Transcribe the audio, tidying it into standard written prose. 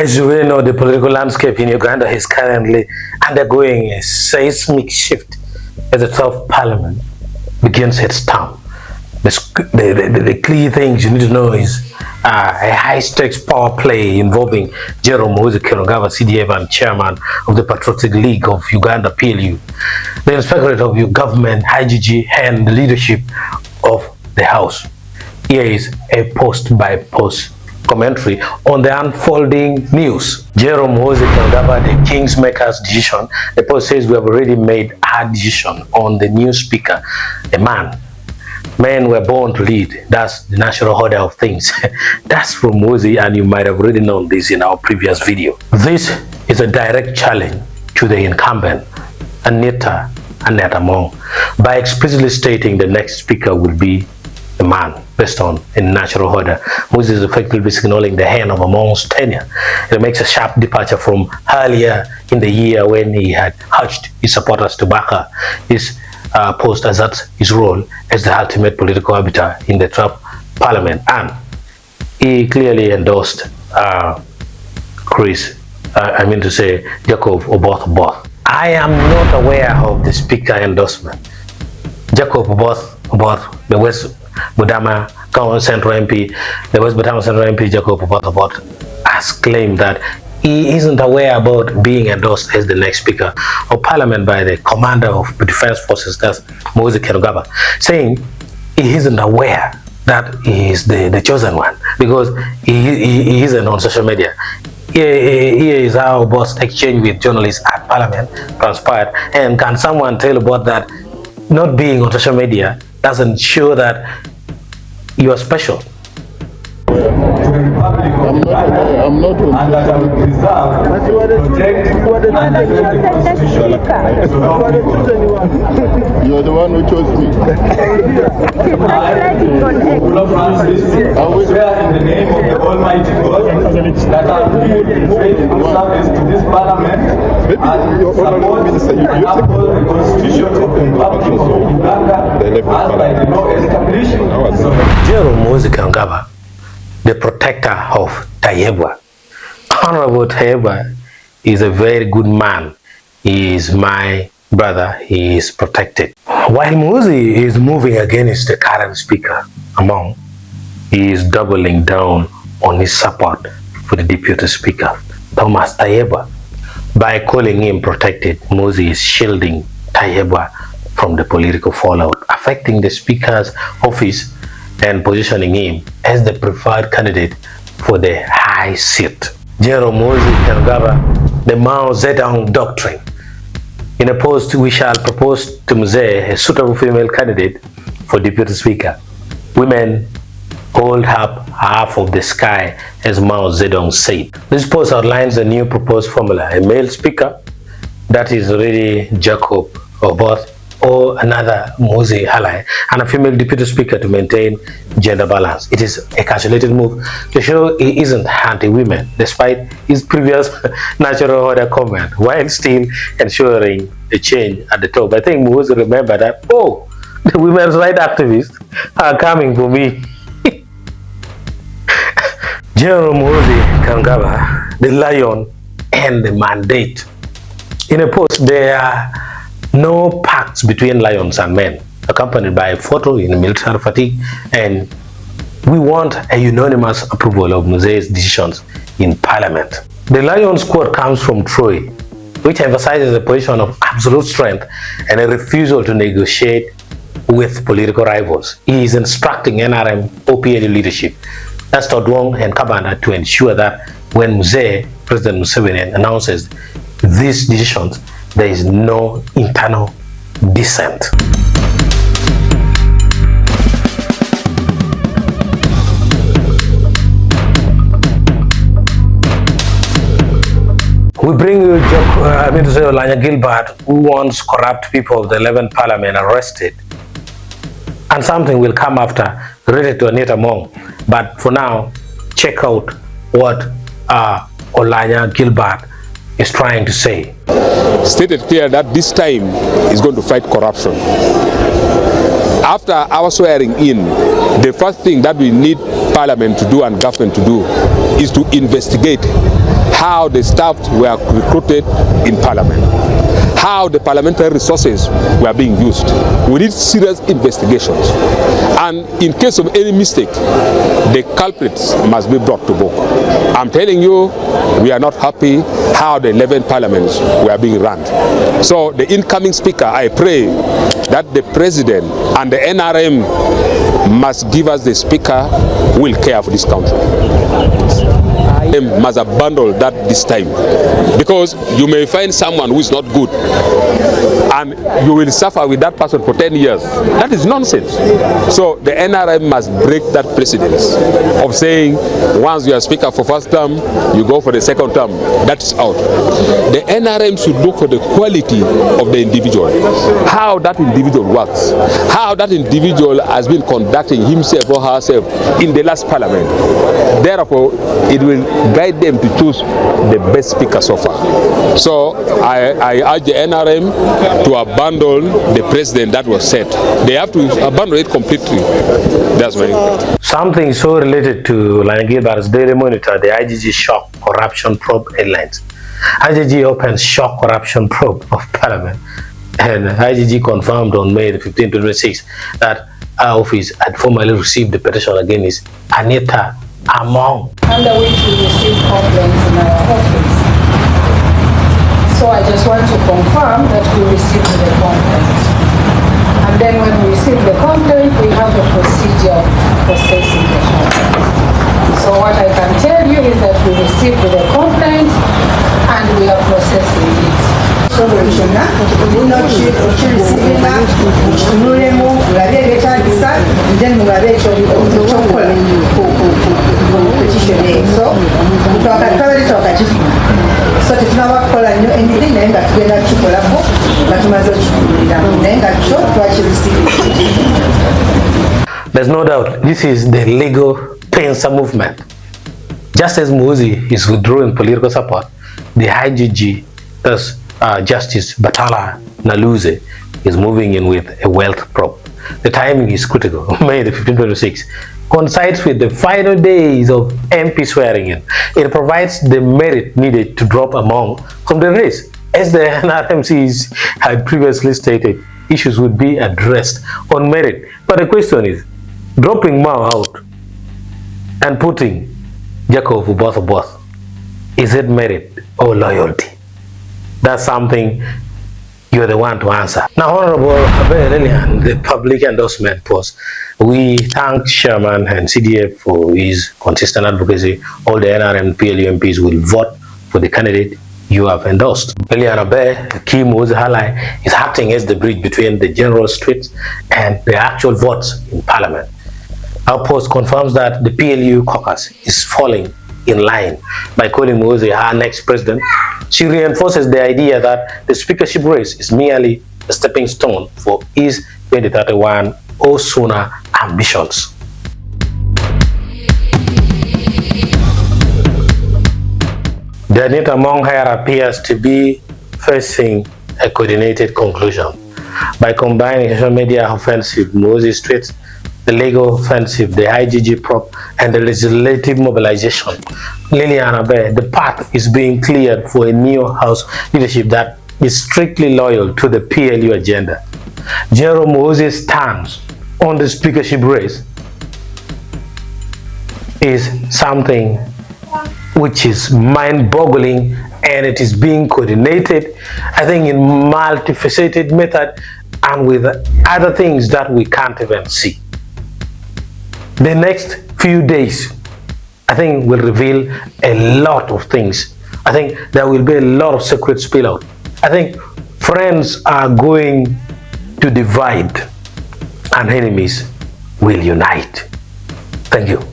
As you well know, the political landscape in Uganda is currently undergoing a seismic shift as the 12th parliament begins its term. The clear things you need to know is a high-stakes power play involving Muhoozi, CDF, and chairman of the Patriotic League of Uganda PLU, the inspectorate of your government IGG, and the leadership of the House. Here is a post-by-post commentary on the unfolding news. Muhoozi, the Kingmaker's decision. The post says we have already made our decision on the new speaker, a man. Men were born to lead. That's the natural order of things. That's from Muhoozi, and you might have already known this in our previous video. This is a direct challenge to the incumbent, Anita Among, by explicitly stating the next speaker will be a man based on a natural order. Muhoozi is effectively signaling the end of Among's tenure. It makes a sharp departure from earlier in the year when he had urged his supporters to back his post as that's his role as the ultimate political arbiter in the 12th parliament, and he clearly endorsed Jacob Oboth. I am not aware of the speaker endorsement. Jacob Oboth, the West Budama Central MP, Jacob Oboth has claimed that he isn't aware about being endorsed as the next speaker of parliament by the commander of the defense forces, that's Muhoozi, saying he isn't aware that he is the chosen one because he isn't on social media. Here is how Oboth's exchange with journalists at parliament transpired. And can someone tell about that? Not being on social media doesn't show that you are special. I'm not and that I will preserve, protect, and defend the Constitution. You're the one who chose me. I, Ula Francis, swear in the name of the Almighty God that I will be in faithful service to this Parliament and support and uphold the Constitution of the Republic of Uganda as by the law established. Muhoozi, the protector of Tayebwa. Honorable Tayebwa is a very good man. He is my brother. He is protected. While Muhoozi is moving against the current speaker, Among, he is doubling down on his support for the deputy speaker, Thomas Tayebwa. By calling him protected, Muhoozi is shielding Tayebwa from the political fallout affecting the speaker's office and positioning him as the preferred candidate for the high seat. Muhoozi, the Mao Zedong doctrine. In a post, we shall propose to Mzee a suitable female candidate for deputy speaker. Women hold up half of the sky, as Mao Zedong said. This post outlines a new proposed formula: a male speaker, that is already Jacob Oboth, or another Muhoozi ally, and a female deputy speaker to maintain gender balance. It is a calculated move to show he isn't anti-women, despite his previous natural order comment, while still ensuring a change at the top. I think Muhoozi remember that, oh, the women's rights activists are coming for me. General Muhoozi Kangaba, the lion and the mandate. In a post, there are no pacts between lions and men, accompanied by a photo in military fatigue, and we want a unanimous approval of Muhoozi's decisions in parliament. The lion's quote comes from Troy, which emphasizes a position of absolute strength and a refusal to negotiate with political rivals. He is instructing NRM OPLU leadership, that's Todwong and Kabanda, to ensure that when President Museveni announces these decisions, there is no internal dissent. We bring you Olanya Gilbert, who wants corrupt people of the 11th Parliament arrested. And something will come after related to Anita Among. But for now, check out what Olanya Gilbert is trying to say. Stated clear that this time is going to fight corruption. After our swearing in, the first thing that we need Parliament to do and government to do is to investigate how the staff were recruited in parliament, how the parliamentary resources were being used. We need serious investigations. And in case of any mistake, the culprits must be brought to book. I'm telling you, we are not happy how the 11 parliaments were being run. So the incoming speaker, I pray that the president and the NRM must give us the speaker who will care for this country. Must abandon that this time, because you may find someone who is not good and you will suffer with that person for 10 years. That is nonsense. So the NRM must break that precedence of saying once you are speaker for first term, you go for the second term. That's out. The NRM should look for the quality of the individual, how that individual works, how that individual has been conducting himself or herself in the last parliament. Therefore, it will guide them to choose the best speaker so far. So I urge the NRM to abandon the president that was set. They have to abandon it completely. That's my input. Something so related to Gilbert's Daily Monitor, the IGG shock corruption probe headlines. IGG opens shock corruption probe of Parliament, and IGG confirmed on May 15, 2026 that our office had formally received the petition against Anita Among, under which we receive complaints in our office. So I just want to confirm that we received the complaint. And then when we receive the complaint, we have a procedure of processing the complaint. So what I can tell you is that we received the complaint and we are processing it. So there's no doubt this is the legal pincer movement. Just as Muhoozi is withdrawing political support, the IGG, thus Justice Batala Naluze, is moving in with a wealth probe. The timing is critical. May 15, 2026 coincides with the final days of MP swearing in. It provides the merit needed to drop Among from the race. As the NRMCs had previously stated, issues would be addressed on merit. But the question is, dropping Mao out and putting Jacob Oboth, is it merit or loyalty? That's something you're the one to answer. Now, Honorable Aber, Lillian, the public endorsement post, we thank Chairman and CDF for his consistent advocacy. All the NRM PLU MPs will vote for the candidate you have endorsed. Lillian Aber, the key Muhoozi highlight, is acting as the bridge between the general streets and the actual votes in Parliament. Our post confirms that the PLU caucus is falling in line by calling Muhoozi her next president. She reinforces the idea that the speakership race is merely a stepping stone for his 2031 or sooner ambitions. The Anita Among here appears to be facing a coordinated conclusion. By combining social media offensive, Muhoozi tweets, the legal offensive, the IGG prop, and the legislative mobilization, Lillian Aber, the path is being cleared for a new House leadership that is strictly loyal to the PLU agenda. General Muhoozi's stance on the speakership race is something which is mind-boggling, and it is being coordinated, I think, in multifaceted method and with other things that we can't even see. The next few days, I think, will reveal a lot of things. I think there will be a lot of secret spill out. I think friends are going to divide and enemies will unite. Thank you.